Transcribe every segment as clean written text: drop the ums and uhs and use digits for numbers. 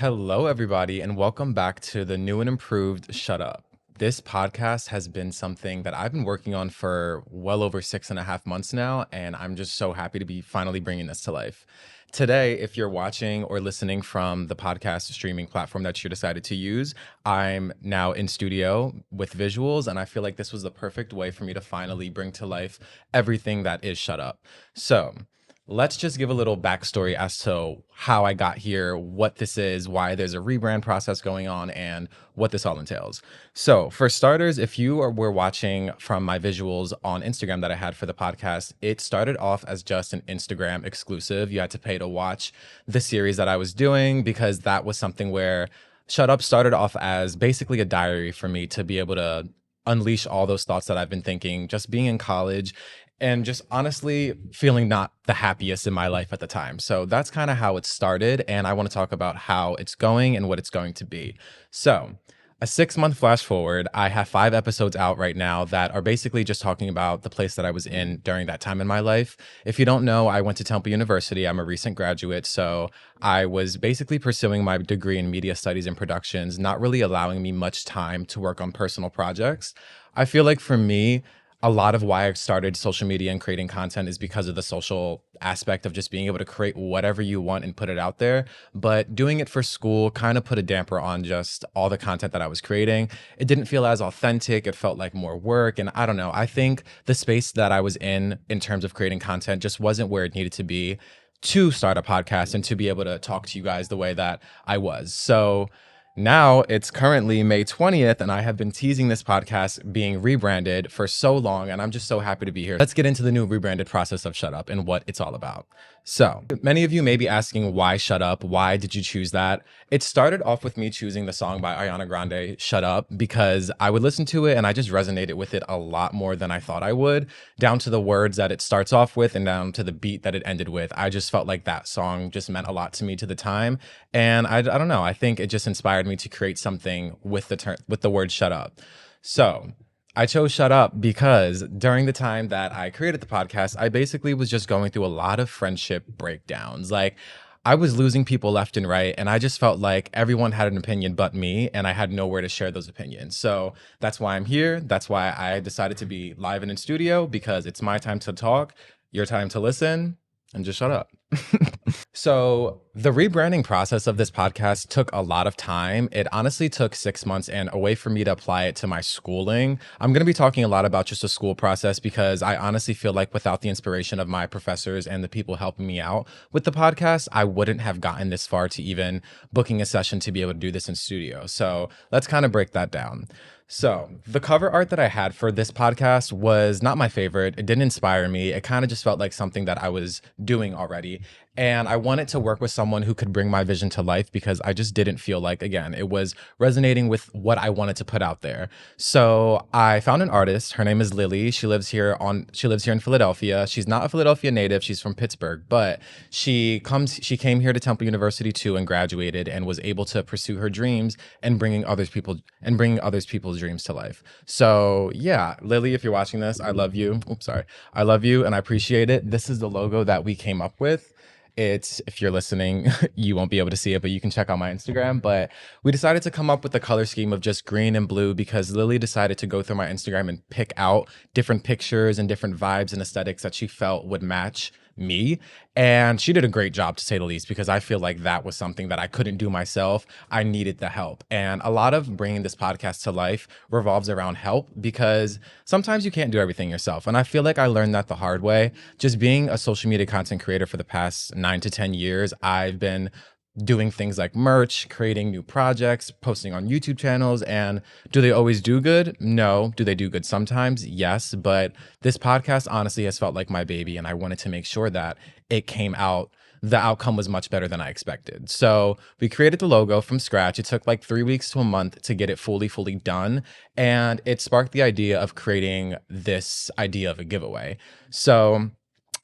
Hello, everybody, and welcome back to the new and improved Shut Up. This podcast has been something that I've been working on for well over 6.5 months now, and I'm just so happy to be finally bringing this to life. Today, if you're watching or listening from the podcast streaming platform that you decided to use, I'm now in studio with visuals, and I feel like this was the perfect way for me to finally bring to life everything that is Shut Up. So, let's just give a little backstory as to how I got here, what this is, why there's a rebrand process going on, and what this all entails. So, for starters, if you were watching from my visuals on Instagram that I had for the podcast, it started off as just an Instagram exclusive. You had to pay to watch the series that I was doing because that was something where Shut Up started off as basically a diary for me to be able to unleash all those thoughts that I've been thinking, just being in college and just honestly feeling not the happiest in my life at the time. So that's kind of how it started. And I want to talk about how it's going and what it's going to be. So, a 6 month flash forward, I have 5 episodes out right now that are basically just talking about the place that I was in during that time in my life. If you don't know, I went to Temple University. I'm a recent graduate. So I was basically pursuing my degree in media studies and productions, not really allowing me much time to work on personal projects. I feel like for me, a lot of why I started social media and creating content is because of the social aspect of just being able to create whatever you want and put it out there. But doing it for school kind of put a damper on just all the content that I was creating. It didn't feel as authentic. It felt like more work. And I don't know. I think the space that I was in terms of creating content just wasn't where it needed to be to start a podcast and to be able to talk to you guys the way that I was. So, now it's currently May 20th, and I have been teasing this podcast being rebranded for so long, and I'm just so happy to be here. Let's get into the new rebranded process of Shut Up and what it's all about. So, many of you may be asking, why Shut Up? Why did you choose that? It started off with me choosing the song by Ariana Grande, Shut Up, because I would listen to it and I just resonated with it a lot more than I thought I would, down to the words that it starts off with and down to the beat that it ended with. I just felt like that song just meant a lot to me to the time. And I don't know, I think it just inspired me to create something with the word shut up. So I chose Shut Up because during the time that I created the podcast, I basically was just going through a lot of friendship breakdowns. Like, I was losing people left and right, and I just felt like everyone had an opinion but me, and I had nowhere to share those opinions. So that's why I'm here. That's why I decided to be live and in studio, because it's my time to talk, your time to listen, and just shut up. So, the rebranding process of this podcast took a lot of time. It honestly took 6 months and a way for me to apply it to my schooling. I'm going to be talking a lot about just the school process because I honestly feel like without the inspiration of my professors and the people helping me out with the podcast, I wouldn't have gotten this far to even booking a session to be able to do this in studio. So, let's kind of break that down. So, the cover art that I had for this podcast was not my favorite. It didn't inspire me. It kind of just felt like something that I was doing already. And I wanted to work with someone who could bring my vision to life because I just didn't feel like, again, it was resonating with what I wanted to put out there. So I found an artist. Her name is Lily. She lives here in Philadelphia. She's not a Philadelphia native. She's from Pittsburgh, but she came here to Temple University too and graduated and was able to pursue her dreams and bringing others people's dreams to life. So yeah, Lily, if you're watching this, I love you. Oops, sorry. I love you and I appreciate it. This is the logo that we came up with. It's, if you're listening, you won't be able to see it, but you can check out my Instagram. But we decided to come up with the color scheme of just green and blue because Lily decided to go through my Instagram and pick out different pictures and different vibes and aesthetics that she felt would match me. And she did a great job, to say the least, because I feel like that was something that I couldn't do myself. I needed the help. And a lot of bringing this podcast to life revolves around help because sometimes you can't do everything yourself. And I feel like I learned that the hard way. Just being a social media content creator for the past 9 to 10 years, I've been doing things like merch, creating new projects, posting on YouTube channels. And do they always do good? No. Do they do good sometimes? Yes. But this podcast honestly has felt like my baby, and I wanted to make sure that it came out. The outcome was much better than I expected. So we created the logo from scratch. It took like 3 weeks to a month to get it fully done. And it sparked the idea of creating this idea of a giveaway. So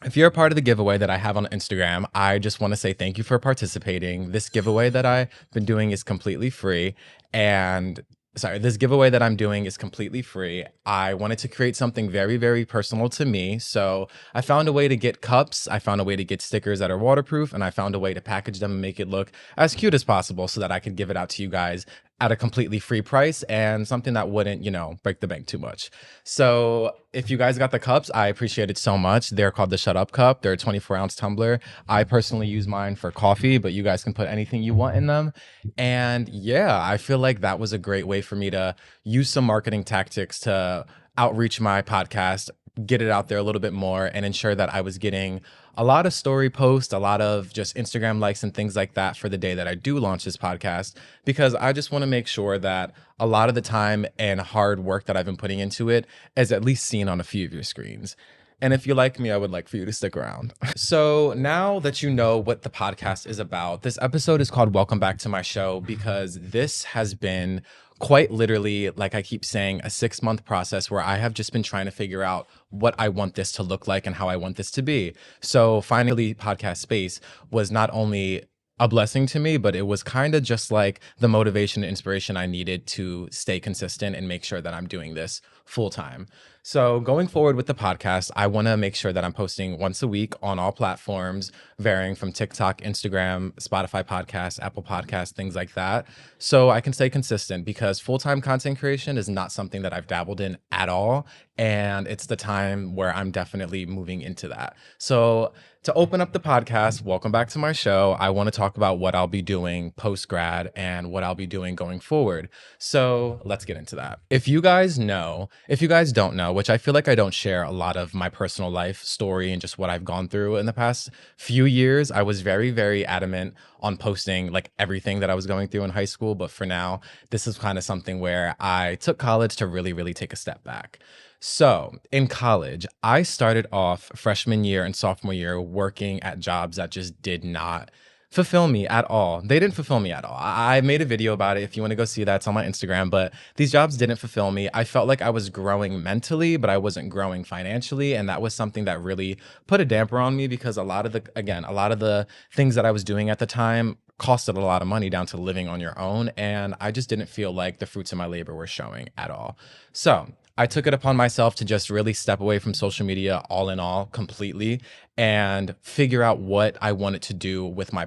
if you're a part of the giveaway that I have on Instagram, I just want to say thank you for participating. This giveaway that I've been doing is completely free. And This giveaway that I'm doing is completely free. I wanted to create something very, very personal to me. So I found a way to get cups, I found a way to get stickers that are waterproof, and I found a way to package them and make it look as cute as possible so that I could give it out to you guys at a completely free price and something that wouldn't, break the bank too much. So if you guys got the cups, I appreciate it so much. They're called the Shut Up Cup. They're a 24-ounce tumbler. I personally use mine for coffee, but you guys can put anything you want in them. And yeah, I feel like that was a great way for me to use some marketing tactics to outreach my podcast, get it out there a little bit more, and ensure that I was getting a lot of story posts, a lot of just Instagram likes and things like that for the day that I do launch this podcast, because I just want to make sure that a lot of the time and hard work that I've been putting into it is at least seen on a few of your screens. And if you like me, I would like for you to stick around. So now that you know what the podcast is about, this episode is called Welcome Back to My Show because this has been quite literally, like I keep saying, a 6-month process where I have just been trying to figure out what I want this to look like and how I want this to be. So finally, podcast space was not only a blessing to me, but it was kind of just like the motivation and inspiration I needed to stay consistent and make sure that I'm doing this full time. So going forward with the podcast, I want to make sure that I'm posting once a week on all platforms, varying from TikTok, Instagram, Spotify podcasts, Apple podcasts, things like that. So I can stay consistent because full-time content creation is not something that I've dabbled in at all. And it's the time where I'm definitely moving into that. So to open up the podcast, welcome back to my show. I want to talk about what I'll be doing post grad and what I'll be doing going forward. So let's get into that. If you guys don't know, which I feel like I don't share a lot of my personal life story and just what I've gone through in the past few years, I was very, very adamant on posting like everything that I was going through in high school. But for now, this is kind of something where I took college to really, really take a step back. So in college, I started off freshman year and sophomore year working at jobs that just did not fulfill me at all. They didn't fulfill me at all. I made a video about it. If you want to go see that, it's on my Instagram. But these jobs didn't fulfill me. I felt like I was growing mentally, but I wasn't growing financially. And that was something that really put a damper on me because a lot of the things that I was doing at the time costed a lot of money down to living on your own. And I just didn't feel like the fruits of my labor were showing at all. So I took it upon myself to just really step away from social media all in all completely and figure out what I wanted to do with my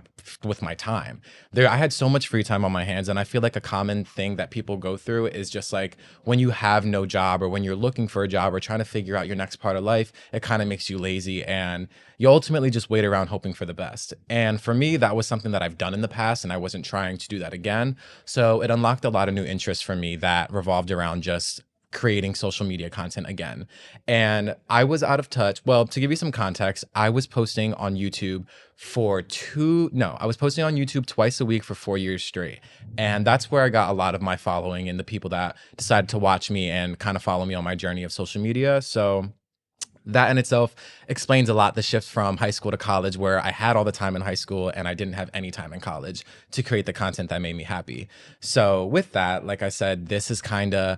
time. I had so much free time on my hands, and I feel like a common thing that people go through is just like when you have no job or when you're looking for a job or trying to figure out your next part of life, it kind of makes you lazy and you ultimately just wait around hoping for the best. And for me, that was something that I've done in the past and I wasn't trying to do that again. So it unlocked a lot of new interests for me that revolved around just creating social media content again. And I was out of touch. Well, to give you some context, I was posting on YouTube twice a week for 4 years straight. And that's where I got a lot of my following and the people that decided to watch me and kind of follow me on my journey of social media. So that in itself explains a lot the shift from high school to college, where I had all the time in high school and I didn't have any time in college to create the content that made me happy. So with that, like I said, this is kind of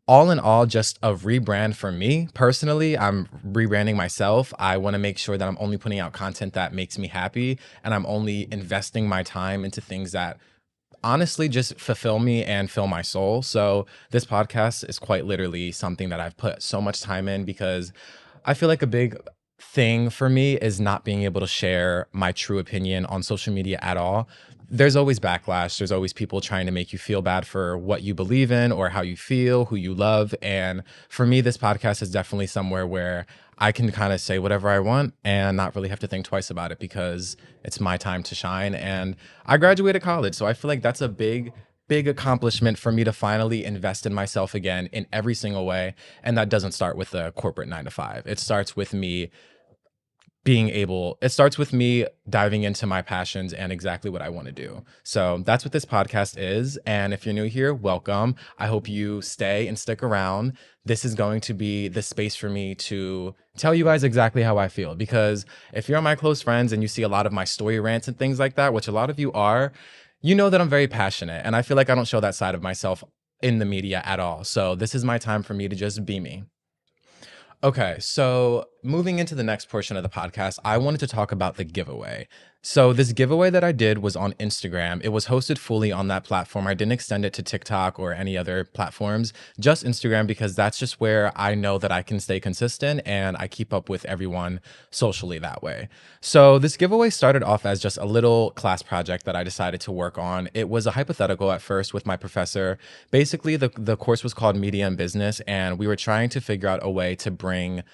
all in all just a rebrand for me personally. I'm rebranding myself. I want to make sure that I'm only putting out content that makes me happy, and I'm only investing my time into things that honestly just fulfill me and fill my soul. So this podcast is quite literally something that I've put so much time in because I feel like a big thing for me is not being able to share my true opinion on social media at all. There's always backlash. There's always people trying to make you feel bad for what you believe in or how you feel, who you love. And for me, this podcast is definitely somewhere where I can kind of say whatever I want and not really have to think twice about it because it's my time to shine. And I graduated college, so I feel like that's a big accomplishment for me to finally invest in myself again in every single way. And that doesn't start with a corporate 9 to 5. It starts with me diving into my passions and exactly what I want to do. So that's what this podcast is. And if you're new here, welcome. I hope you stay and stick around. This is going to be the space for me to tell you guys exactly how I feel. Because if you're my close friends and you see a lot of my story rants and things like that, which a lot of you are, you know that I'm very passionate. And I feel like I don't show that side of myself in the media at all. So this is my time for me to just be me. Okay, so moving into the next portion of the podcast, I wanted to talk about the giveaway. So this giveaway that I did was on Instagram. It was hosted fully on that platform. I didn't extend it to TikTok or any other platforms, just Instagram because that's just where I know that I can stay consistent and I keep up with everyone socially that way. So this giveaway started off as just a little class project that I decided to work on. It was a hypothetical at first with my professor. Basically, the course was called Media and Business, and we were trying to figure out a way to bring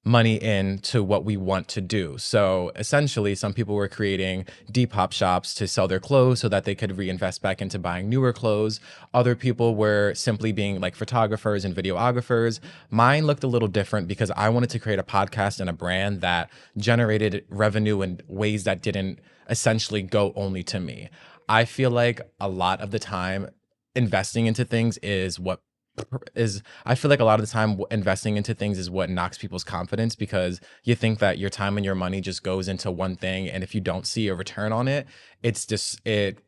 money into what we want to do. So essentially, some people were creating Depop shops to sell their clothes so that they could reinvest back into buying newer clothes. Other people were simply being like photographers and videographers. Mine looked a little different because I wanted to create a podcast and a brand that generated revenue in ways that didn't essentially go only to me. I feel like a lot of the time, investing into things is I feel like a lot of the time investing into things is what knocks people's confidence because you think that your time and your money just goes into one thing, and if you don't see a return on it, it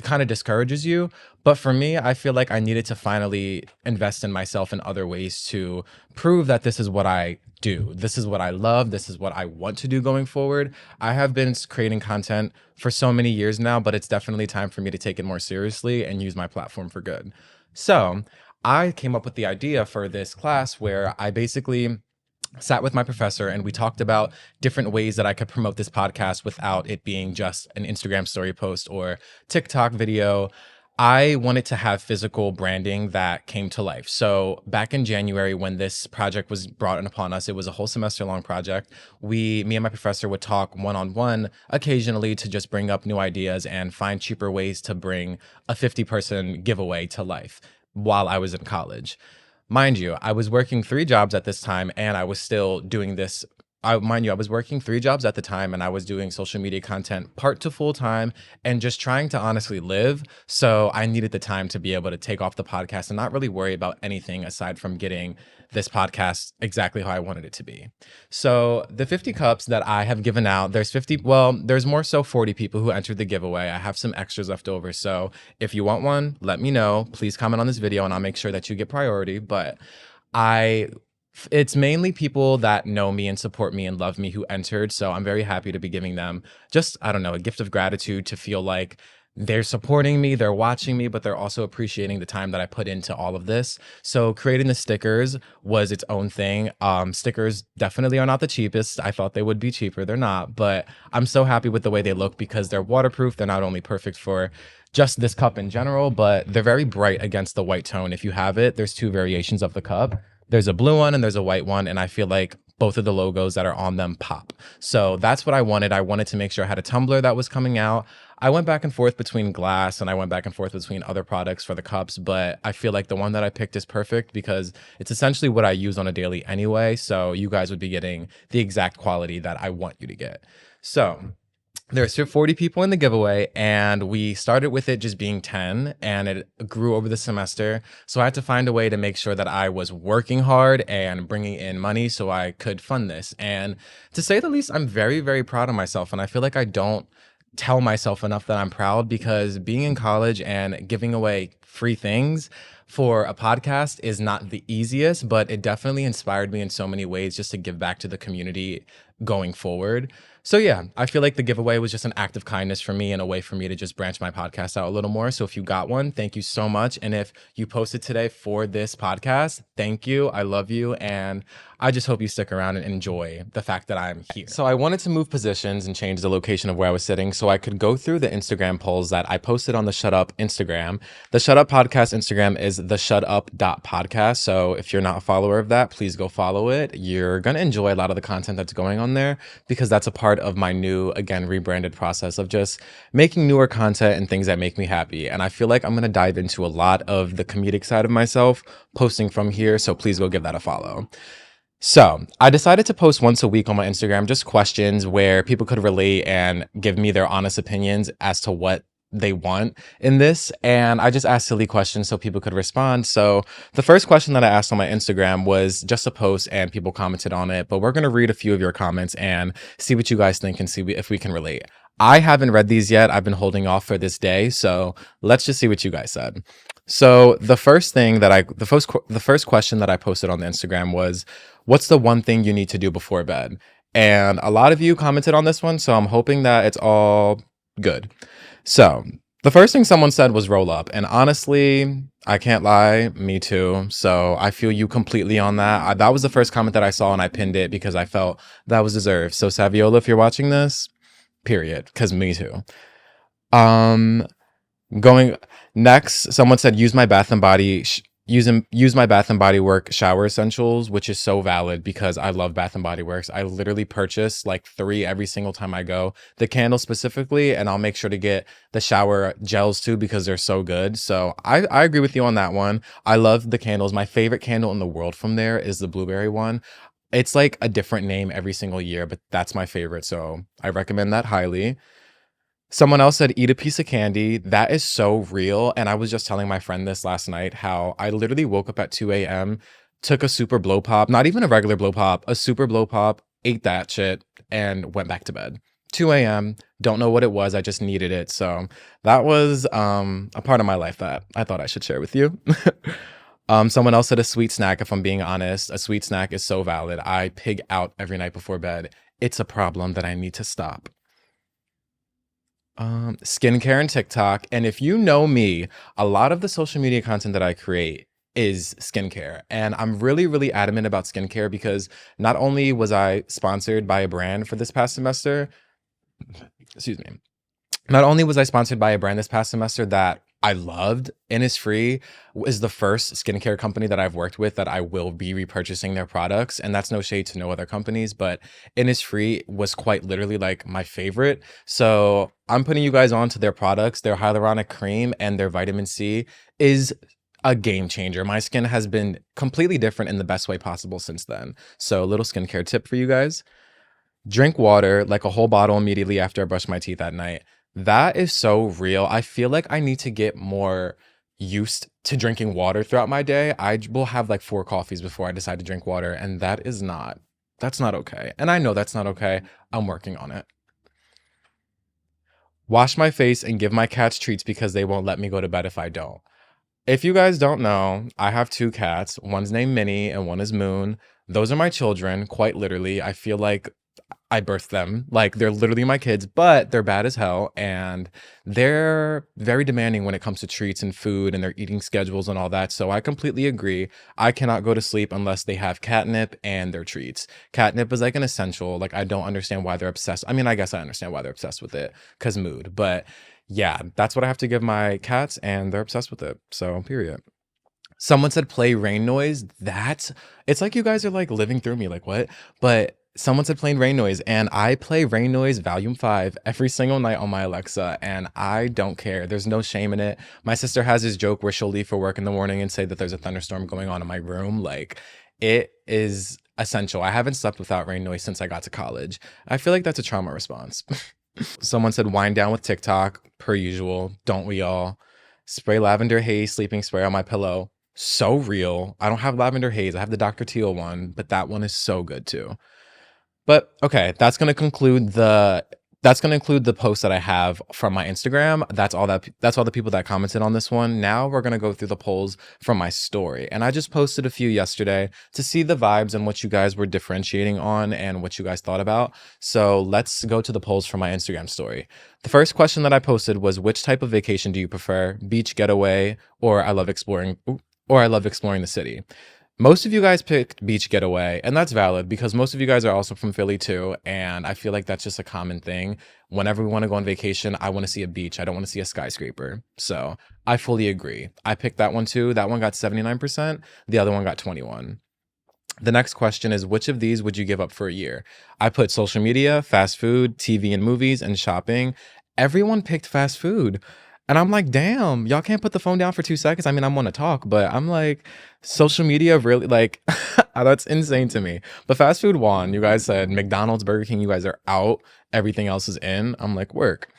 kind of discourages you. But for me, I feel like I needed to finally invest in myself in other ways to prove that this is what I do. This is what I love. This is what I want to do going forward. I have been creating content for so many years now, but it's definitely time for me to take it more seriously and use my platform for good. So I came up with the idea for this class where I basically sat with my professor and we talked about different ways that I could promote this podcast without it being just an Instagram story post or TikTok video. I wanted to have physical branding that came to life. So back in January, when this project was brought in upon us, it was a whole semester long project. Me and my professor would talk one-on-one occasionally to just bring up new ideas and find cheaper ways to bring a 50-person giveaway to life while I was in college. Mind you, I was working three jobs at this time and I was still doing this. Mind you, I was working three jobs at the time and I was doing social media content part to full time and just trying to honestly live. So I needed the time to be able to take off the podcast and not really worry about anything aside from getting this podcast exactly how I wanted it to be. So the 50 cups that I have given out, there's more so 40 people who entered the giveaway. I have some extras left over. So if you want one, let me know. Please comment on this video and I'll make sure that you get priority. But I it's mainly people that know me and support me and love me who entered. So I'm very happy to be giving them just, I don't know, a gift of gratitude to feel like they're supporting me, they're watching me, but they're also appreciating the time that I put into all of this. So creating the stickers was its own thing. Stickers definitely are not the cheapest. I thought they would be cheaper. They're not, but I'm so happy with the way they look because they're waterproof. They're not only perfect for just this cup in general, but they're very bright against the white tone. If you have it, there's two variations of the cup. There's a blue one and there's a white one. And I feel like both of the logos that are on them pop. So that's what I wanted. I wanted to make sure I had a tumbler that was coming out. I went back and forth between glass and I went back and forth between other products for the cups, but I feel like the one that I picked is perfect because it's essentially what I use on a daily anyway. So you guys would be getting the exact quality that I want you to get. So there's 40 people in the giveaway and we started with it just being 10 and it grew over the semester. So I had to find a way to make sure that I was working hard and bringing in money so I could fund this. And to say the least, I'm very, very proud of myself. And I feel like I don't tell myself enough that I'm proud because being in college and giving away free things for a podcast is not the easiest, but it definitely inspired me in so many ways just to give back to the community going forward. So yeah, I feel like the giveaway was just an act of kindness for me and a way for me to just branch my podcast out a little more. So if you got one, thank you so much. And if you posted today for this podcast, thank you. I love you. And I just hope you stick around and enjoy the fact that I'm here. So I wanted to move positions and change the location of where I was sitting so I could go through the Instagram polls that I posted on the Shut Up Instagram. The Shut Up Podcast Instagram is the shutup.podcast. So if you're not a follower of that, please go follow it. You're going to enjoy a lot of the content that's going on there because that's a part of my new, again, rebranded process of just making newer content and things that make me happy. And I feel like I'm going to dive into a lot of the comedic side of myself posting from here. So please go give that a follow. So I decided to post once a week on my Instagram, just questions where people could relate and give me their honest opinions as to what they want in this. And I just asked silly questions so people could respond. So the first question that I asked on my Instagram was just a post and people commented on it, but we're going to read a few of your comments and see what you guys think and see if we can relate. I haven't read these yet. I've been holding off for this day. So let's just see what you guys said. So the first question that I posted on the Instagram was, what's the one thing you need to do before bed? And a lot of you commented on this one, so I'm hoping that it's all good. So, the first thing someone said was roll up. And honestly, I can't lie, me too. So, I feel you completely on that. That was the first comment that I saw and I pinned it because I felt that was deserved. So, Saviola, if you're watching this, period, because me too. Um, Going next, someone said use my Bath and Body use my Bath and Body Work shower essentials, which is so valid because I love Bath and Body Works. I literally purchase like 3 every single time I go. The candles specifically, and I'll make sure to get the shower gels too because they're so good. So I agree with you on that one. I love the candles. My favorite candle in the world from there is the blueberry one. It's like a different name every single year, but that's my favorite. So I recommend that highly. Someone else said, eat a piece of candy. That is so real. And I was just telling my friend this last night how I literally woke up at 2 a.m., took a super blow pop, not even a regular blow pop, a super blow pop, ate that shit, and went back to bed. 2 a.m., don't know what it was. I just needed it. So that was a part of my life that I thought I should share with you. Someone else said a sweet snack. If I'm being honest, a sweet snack is so valid. I pig out every night before bed. It's a problem that I need to stop. Skincare and TikTok. And if you know me, a lot of the social media content that I create is skincare. And I'm really, really adamant about skincare because not only was I sponsored by a brand for this past semester, excuse me, not only was I sponsored by a brand this past semester that I loved, Innisfree is the first skincare company that I've worked with that I will be repurchasing their products. And that's no shade to no other companies, but Innisfree was quite literally like my favorite. So I'm putting you guys on to their products. Their hyaluronic cream and their vitamin C is a game changer. My skin has been completely different in the best way possible since then. So a little skincare tip for you guys. Drink water, like a whole bottle immediately after I brush my teeth at night. That is so real. I feel like I need to get more used to drinking water throughout my day. I will have like 4 coffees before I decide to drink water, and that's not okay. And I know that's not okay. I'm working on it. Wash my face and give my cats treats because they won't let me go to bed if I don't. If you guys don't know, I have 2 cats. One's named Minnie and one is Moon. Those are my children, quite literally. I feel like I birthed them. Like they're literally my kids, but they're bad as hell and they're very demanding when it comes to treats and food and their eating schedules and all that. So I completely agree. I cannot go to sleep unless they have catnip and their treats. Catnip is like an essential. Like I don't understand why they're obsessed. I mean, I guess I understand why they're obsessed with it because mood, but yeah, that's what I have to give my cats and they're obsessed with it. So period. Someone said play rain noise. It's like you guys are like living through me. Like what? But someone said playing rain noise, and I play rain noise volume 5 every single night on my Alexa, and I don't care. There's no shame in it. My sister has this joke where she'll leave for work in the morning and say that there's a thunderstorm going on in my room. Like it is essential. I haven't slept without rain noise since I got to college. I feel like that's a trauma response. Someone said wind down with TikTok, per usual. Don't we all? Spray lavender haze sleeping spray on my pillow. So real. I don't have lavender haze. I have the Dr. Teal one, but that one is so good too. But okay, that's gonna include the post that I have from my Instagram. That's all the people that commented on this one. Now we're gonna go through the polls from my story. And I just posted a few yesterday to see the vibes and what you guys were differentiating on and what you guys thought about. So let's go to the polls from my Instagram story. The first question that I posted was which type of vacation do you prefer? Beach getaway or I love exploring the city. Most of you guys picked beach getaway, and that's valid because most of you guys are also from Philly too, and I feel like that's just a common thing. Whenever we want to go on vacation, I want to see a beach. I don't want to see a skyscraper. So I fully agree. I picked that one too. That one got 79%. The other one got 21. The next question is which of these would you give up for a year? I put social media, fast food, TV and movies, and shopping. Everyone picked fast food. And I'm like, damn, y'all can't put the phone down for 2 seconds. I mean, I want to talk, but I'm like, social media really like that's insane to me. But fast food won. You guys said McDonald's, Burger King, you guys are out. Everything else is in. I'm like, work.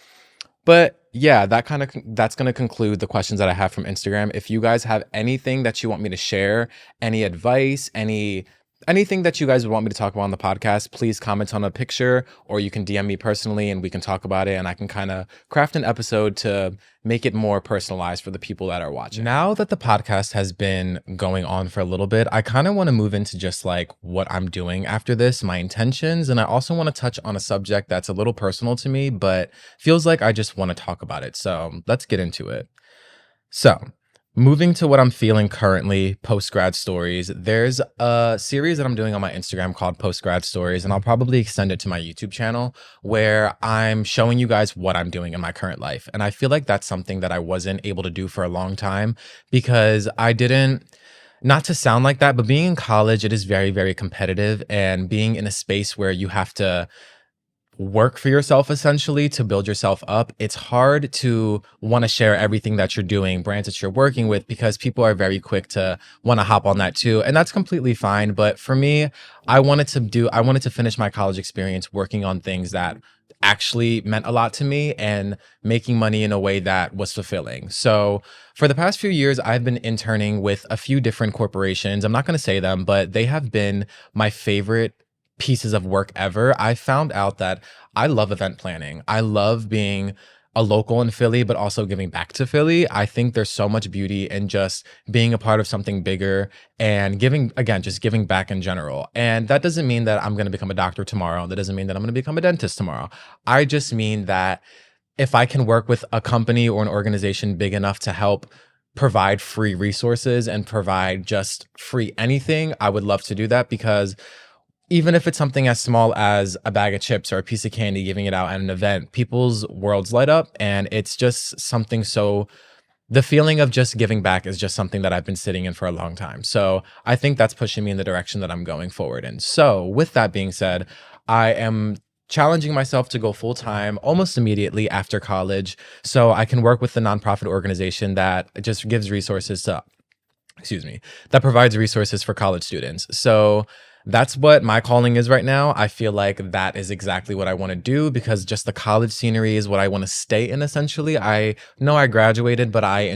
But yeah, that's going to conclude the questions that I have from Instagram. If you guys have anything that you want me to share, any advice, any anything that you guys would want me to talk about on the podcast, please comment on a picture, or you can DM me personally and we can talk about it, and I can kind of craft an episode to make it more personalized for the people that are watching. Now that the podcast has been going on for a little bit, I kind of want to move into just like what I'm doing after this, my intentions, and I also want to touch on a subject that's a little personal to me, but feels like I just want to talk about it. So let's get into it. So, moving to what I'm feeling currently, post grad stories, there's a series that I'm doing on my Instagram called Post Grad Stories, and I'll probably extend it to my YouTube channel where I'm showing you guys what I'm doing in my current life. And I feel like that's something that I wasn't able to do for a long time because I didn't. Not to sound like that, but being in college, it is very, very competitive. And being in a space where you have to work for yourself essentially to build yourself up, it's hard to want to share everything that you're doing, brands that you're working with, because people are very quick to want to hop on that too. And that's completely fine. But for me, I wanted to finish my college experience working on things that actually meant a lot to me and making money in a way that was fulfilling. So for the past few years, I've been interning with a few different corporations. I'm not going to say them, but they have been my favorite pieces of work ever. I found out that I love event planning. I love being a local in Philly, but also giving back to Philly. I think there's so much beauty in just being a part of something bigger and giving, again, just giving back in general. And that doesn't mean that I'm going to become a doctor tomorrow. That doesn't mean that I'm going to become a dentist tomorrow. I just mean that if I can work with a company or an organization big enough to help provide free resources and provide just free anything, I would love to do that, because even if it's something as small as a bag of chips or a piece of candy, giving it out at an event, people's worlds light up. And it's just something so, the feeling of just giving back is just something that I've been sitting in for a long time. So I think that's pushing me in the direction that I'm going forward in. So with that being said, I am challenging myself to go full time almost immediately after college so I can work with the nonprofit organization that just gives resources to, that provides resources for college students. So that's what my calling is right now. I feel like that is exactly what I want to do, because just the college scenery is what I want to stay in essentially. I know I graduated, but I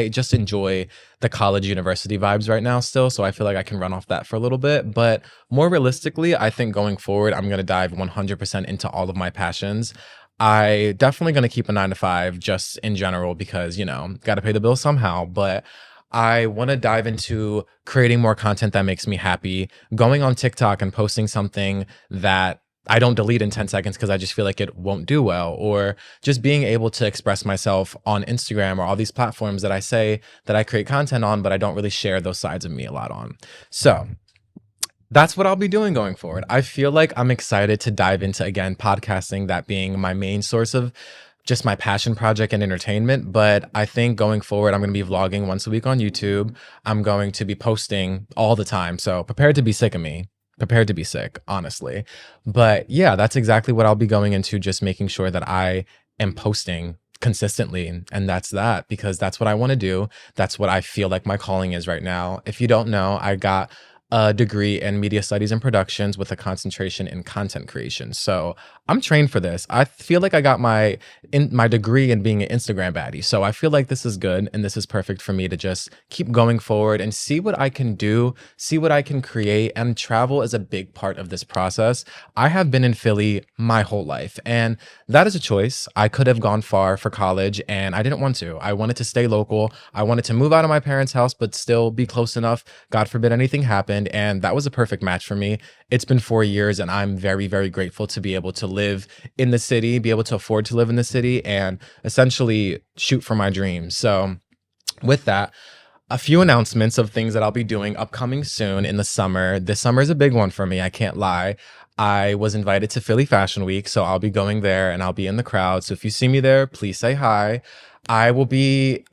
just enjoy the college university vibes right now still. So I feel like I can run off that for a little bit. But more realistically, I think going forward, I'm going to dive 100% into all of my passions. I definitely going to keep a 9 to 5 just in general because, got to pay the bills somehow. But I want to dive into creating more content that makes me happy, going on TikTok and posting something that I don't delete in 10 seconds because I just feel like it won't do well, or just being able to express myself on Instagram or all these platforms that I say that I create content on, but I don't really share those sides of me a lot on. So that's what I'll be doing going forward. I feel like I'm excited to dive into, again, podcasting, that being my main source of just my passion project and entertainment. But I think going forward, I'm going to be vlogging once a week on YouTube. I'm going to be posting all the time. So prepared to be sick of me. Prepared to be sick, honestly. But yeah, that's exactly what I'll be going into, just making sure that I am posting consistently. And that's that, because that's what I want to do. That's what I feel like my calling is right now. If you don't know, I got a degree in media studies and productions with a concentration in content creation. So I'm trained for this. I feel like I got my degree in being an Instagram baddie. So I feel like this is good and this is perfect for me to just keep going forward and see what I can do, see what I can create. And travel is a big part of this process. I have been in Philly my whole life, and that is a choice. I could have gone far for college and I didn't want to. I wanted to stay local. I wanted to move out of my parents' house, but still be close enough, God forbid anything happened. And that was a perfect match for me. It's been 4 years and I'm very, very grateful to be able to live in the city, be able to afford to live in the city, and essentially shoot for my dreams. So with that, a few announcements of things that I'll be doing upcoming soon in the summer. This summer is a big one for me, I can't lie. I was invited to Philly Fashion Week, so I'll be going there and I'll be in the crowd. So if you see me there, please say hi. I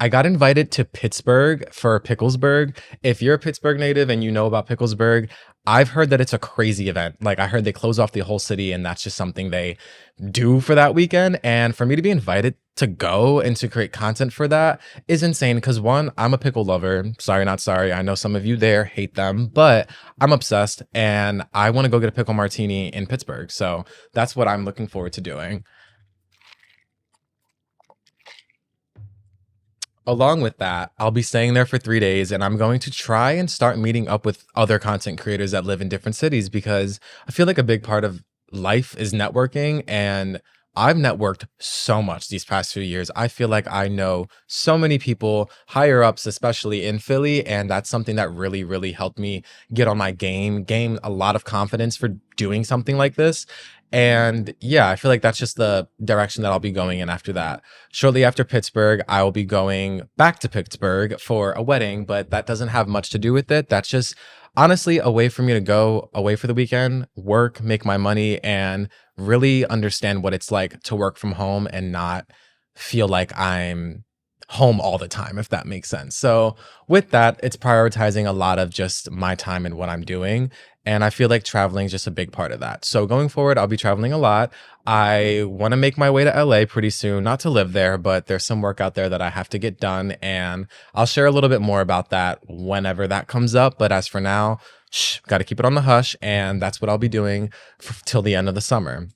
got invited to Pittsburgh for Picklesburg. If you're a Pittsburgh native and you know about Picklesburg, I've heard that it's a crazy event. Like, I heard they close off the whole city and that's just something they do for that weekend. And for me to be invited to go and to create content for that is insane. Because one, I'm a pickle lover. Sorry, not sorry. I know some of you there hate them, but I'm obsessed and I want to go get a pickle martini in Pittsburgh. So that's what I'm looking forward to doing. Along with that, I'll be staying there for 3 days and I'm going to try and start meeting up with other content creators that live in different cities because I feel like a big part of life is networking, and I've networked so much these past few years. I feel like I know so many people, higher ups, especially in Philly, and that's something that really, really helped me get on my game, gain a lot of confidence for doing something like this. And yeah, I feel like that's just the direction that I'll be going in after that. Shortly after Pittsburgh, I will be going back to Pittsburgh for a wedding, but that doesn't have much to do with it. That's just honestly a way for me to go away for the weekend, work, make my money, and really understand what it's like to work from home and not feel like I'm home all the time, if that makes sense. So, with that, it's prioritizing a lot of just my time and what I'm doing. And I feel like traveling is just a big part of that. So, going forward, I'll be traveling a lot. I want to make my way to LA pretty soon, not to live there, but there's some work out there that I have to get done. And I'll share a little bit more about that whenever that comes up. But as for now, got to keep it on the hush. And that's what I'll be doing till the end of the summer.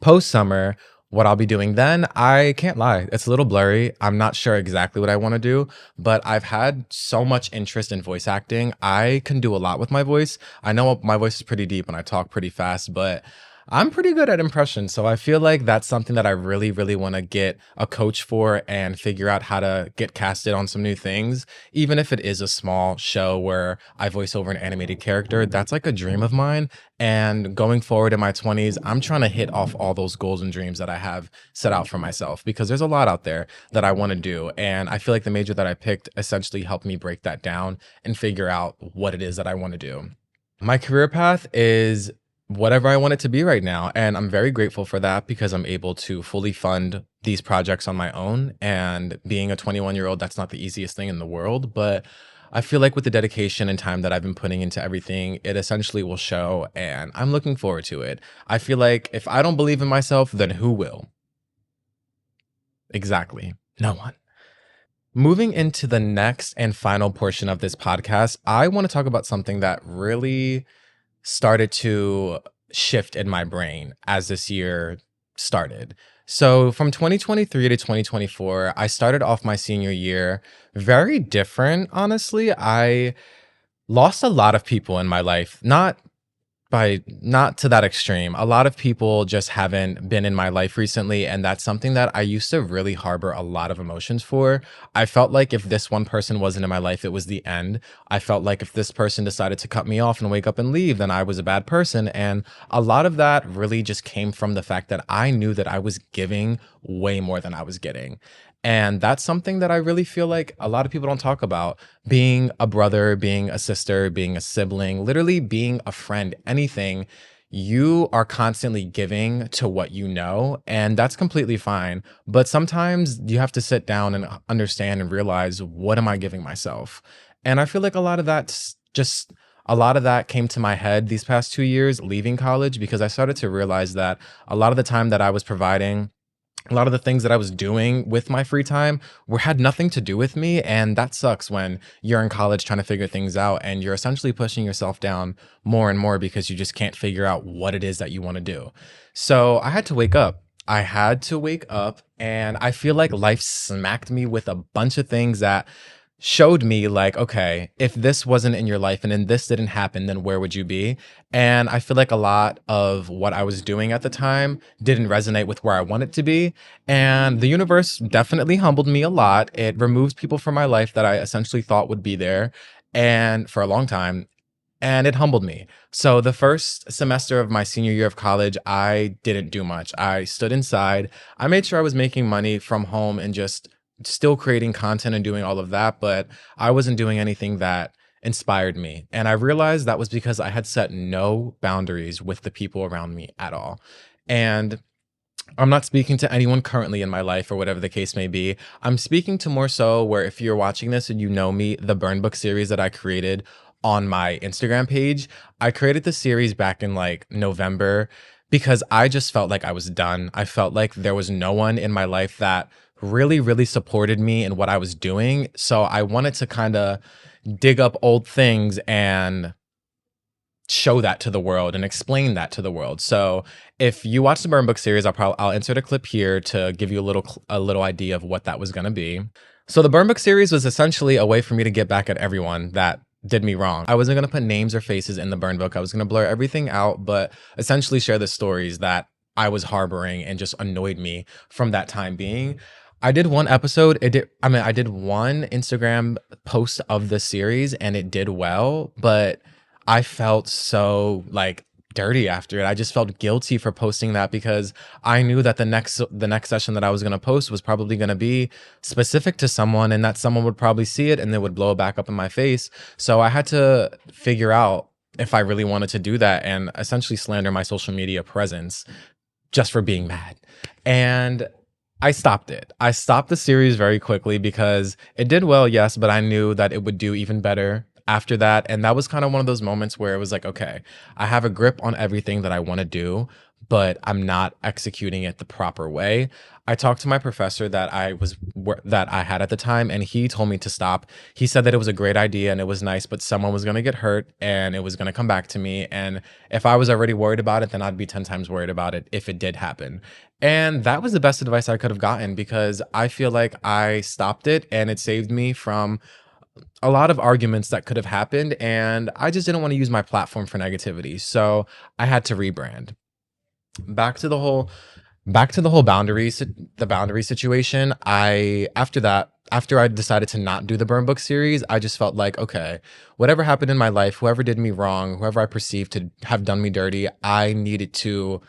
Post summer, what I'll be doing then, I can't lie. It's a little blurry. I'm not sure exactly what I want to do, but I've had so much interest in voice acting. I can do a lot with my voice. I know my voice is pretty deep and I talk pretty fast, but I'm pretty good at impressions. So I feel like that's something that I really, really want to get a coach for and figure out how to get casted on some new things. Even if it is a small show where I voice over an animated character, that's like a dream of mine. And going forward in my 20s, I'm trying to hit off all those goals and dreams that I have set out for myself because there's a lot out there that I want to do. And I feel like the major that I picked essentially helped me break that down and figure out what it is that I want to do. My career path is whatever I want it to be right now. And I'm very grateful for that because I'm able to fully fund these projects on my own. And being a 21-year-old, that's not the easiest thing in the world. But I feel like with the dedication and time that I've been putting into everything, it essentially will show. And I'm looking forward to it. I feel like if I don't believe in myself, then who will? Exactly. No one. Moving into the next and final portion of this podcast, I want to talk about something that really started to shift in my brain as this year started. So from 2023 to 2024, I started off my senior year very different, honestly. I lost a lot of people in my life, not to that extreme. A lot of people just haven't been in my life recently, and that's something that I used to really harbor a lot of emotions for. I felt like if this one person wasn't in my life, it was the end. I felt like if this person decided to cut me off and wake up and leave, then I was a bad person. And a lot of that really just came from the fact that I knew that I was giving way more than I was getting. And that's something that I really feel like a lot of people don't talk about. Being a brother, being a sister, being a sibling, literally being a friend, anything, you are constantly giving to what you know, and that's completely fine. But sometimes you have to sit down and understand and realize, what am I giving myself? And I feel like a lot of that came to my head these past 2 years leaving college because I started to realize that a lot of the time that I was providing, a lot of the things that I was doing with my free time were had nothing to do with me. And that sucks when you're in college trying to figure things out and you're essentially pushing yourself down more and more because you just can't figure out what it is that you want to do. So I had to wake up. I had to wake up, and I feel like life smacked me with a bunch of things that showed me like, okay, if this wasn't in your life and then this didn't happen, then where would you be? And I feel like a lot of what I was doing at the time didn't resonate with where I wanted to be. And the universe definitely humbled me a lot. It removed people from my life that I essentially thought would be there and for a long time. And it humbled me. So the first semester of my senior year of college, I didn't do much. I stood inside. I made sure I was making money from home and just still creating content and doing all of that, but I wasn't doing anything that inspired me. And I realized that was because I had set no boundaries with the people around me at all. And I'm not speaking to anyone currently in my life or whatever the case may be. I'm speaking to more so where if you're watching this and you know me, the Burn Book series that I created on my Instagram page, I created the series back in like November because I just felt like I was done. I felt like there was no one in my life that really, really supported me in what I was doing. So I wanted to kind of dig up old things and show that to the world and explain that to the world. So if you watch the Burn Book series, I'll insert a clip here to give you a little idea of what that was going to be. So the burn book series was essentially a way for me to get back at everyone that did me wrong. I wasn't going to put names or faces in the burn book. I was going to blur everything out, but essentially share the stories that I was harboring and just annoyed me from that time being. I did one episode. I did one Instagram post of the series and it did well, but I felt so like dirty after it. I just felt guilty for posting that because I knew that the next session that I was going to post was probably going to be specific to someone, and that someone would probably see it and they would blow it back up in my face. So I had to figure out if I really wanted to do that and essentially slander my social media presence just for being mad. And I stopped it. I stopped the series very quickly because it did well, yes, but I knew that it would do even better after that. And that was kind of one of those moments where it was like, okay, I have a grip on everything that I want to do, but I'm not executing it the proper way. I talked to my professor that I had at the time, and he told me to stop. He said that it was a great idea and it was nice, but someone was going to get hurt and it was going to come back to me. And if I was already worried about it, then I'd be 10 times worried about it if it did happen. And that was the best advice I could have gotten because I feel like I stopped it and it saved me from a lot of arguments that could have happened. And I just didn't want to use my platform for negativity. So I had to rebrand. Back to the whole the boundary situation. After I decided to not do the burn book series, I just felt like, okay, whatever happened in my life, whoever did me wrong, whoever I perceived to have done me dirty, I needed to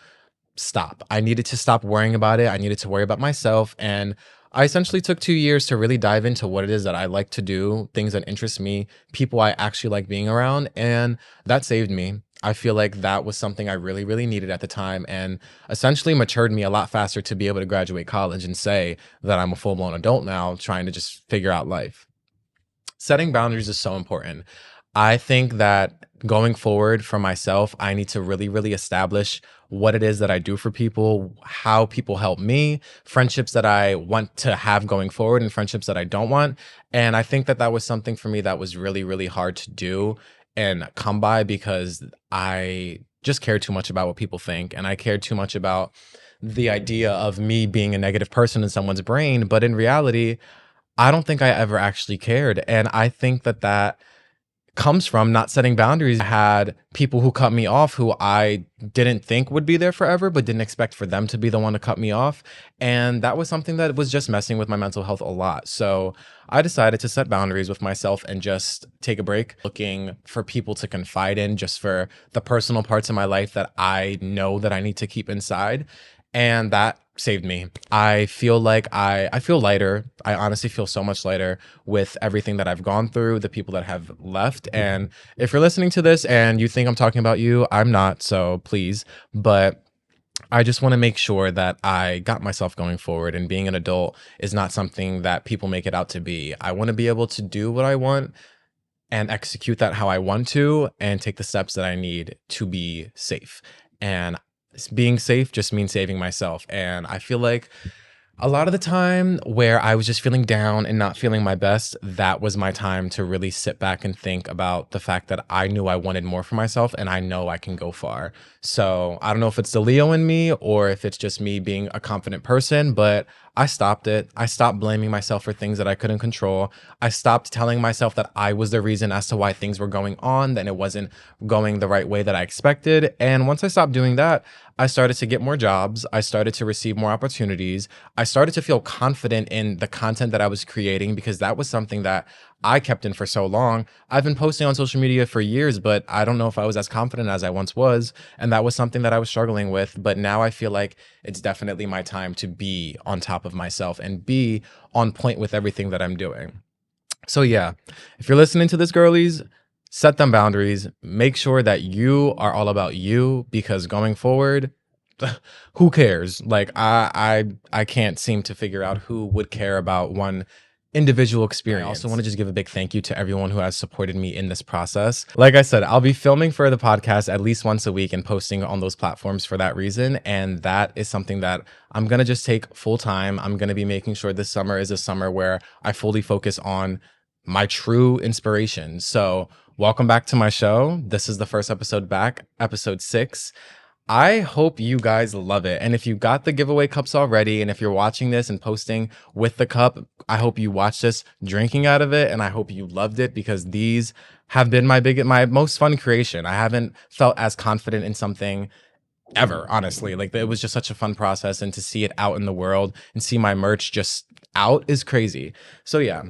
stop. I needed to stop worrying about it. I needed to worry about myself. And I essentially took 2 years to really dive into what it is that I like to do, things that interest me, people I actually like being around. And that saved me. I feel like that was something I really, really needed at the time and essentially matured me a lot faster to be able to graduate college and say that I'm a full blown adult now, trying to just figure out life. Setting boundaries is so important. I think that going forward for myself, I need to really, really establish what it is that I do for people, how people help me, friendships that I want to have going forward, and friendships that I don't want. And I think that that was something for me that was really, really hard to do and come by because I just cared too much about what people think. And I cared too much about the idea of me being a negative person in someone's brain. But in reality, I don't think I ever actually cared. And I think that that comes from not setting boundaries. I had people who cut me off who I didn't think would be there forever, but didn't expect for them to be the one to cut me off. And that was something that was just messing with my mental health a lot. So I decided to set boundaries with myself and just take a break, looking for people to confide in, just for the personal parts of my life that I know that I need to keep inside. And that saved me. I feel like I feel lighter. I honestly feel so much lighter with everything that I've gone through, the people that have left. And if you're listening to this and you think I'm talking about you, I'm not, so please. But I just want to make sure that I got myself going forward, and being an adult is not something that people make it out to be. I want to be able to do what I want and execute that how I want to and take the steps that I need to be safe. And being safe just means saving myself. And I feel like a lot of the time where I was just feeling down and not feeling my best, that was my time to really sit back and think about the fact that I knew I wanted more for myself and I know I can go far. So I don't know if it's the Leo in me or if it's just me being a confident person, but I stopped it. I stopped blaming myself for things that I couldn't control. I stopped telling myself that I was the reason as to why things were going on, that it wasn't going the right way that I expected. And once I stopped doing that, I started to get more jobs. I started to receive more opportunities. I started to feel confident in the content that I was creating because that was something that I kept in for so long. I've been posting on social media for years, but I don't know if I was as confident as I once was. And that was something that I was struggling with. But now I feel like it's definitely my time to be on top of myself and be on point with everything that I'm doing. So yeah, if you're listening to this, girlies, set them boundaries. Make sure that you are all about you, because going forward, who cares? Like I can't seem to figure out who would care about one individual experience. I also want to just give a big thank you to everyone who has supported me in this process. Like I said, I'll be filming for the podcast at least once a week and posting on those platforms for that reason. And that is something that I'm going to just take full time. I'm going to be making sure this summer is a summer where I fully focus on my true inspiration. So welcome back to my show. This is the first episode back, episode 6. I hope you guys love it. And if you got the giveaway cups already, and if you're watching this and posting with the cup, I hope you watched this drinking out of it, and I hope you loved it because these have been my most fun creation. I haven't felt as confident in something ever, honestly. Like it was just such a fun process, and to see it out in the world and see my merch just out is crazy. So yeah,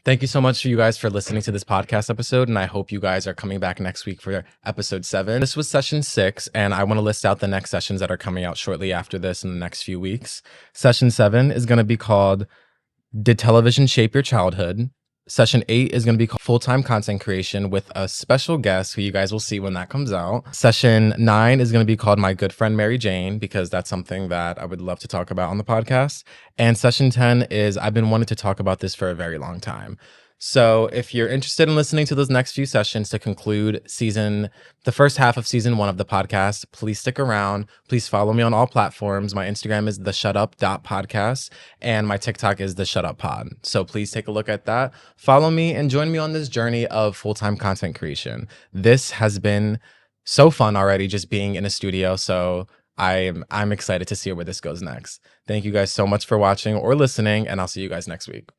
thank you so much for you guys for listening to this podcast episode, and I hope you guys are coming back next week for episode 7. This was session 6, and I want to list out the next sessions that are coming out shortly after this in the next few weeks. Session 7 is going to be called Did Television Shape Your Childhood? Session 8 is going to be called Full-Time Content Creation with a special guest who you guys will see when that comes out. Session 9 is going to be called My Good Friend Mary Jane, because that's something that I would love to talk about on the podcast. And session 10 is I've been wanting to talk about this for a very long time. So if you're interested in listening to those next few sessions to conclude the first half of season 1 of the podcast, please stick around. Please follow me on all platforms. My Instagram is theshutup.podcast and my TikTok is theshutuppod. So please take a look at that. Follow me and join me on this journey of full-time content creation. This has been so fun already, just being in a studio. So I'm excited to see where this goes next. Thank you guys so much for watching or listening, and I'll see you guys next week.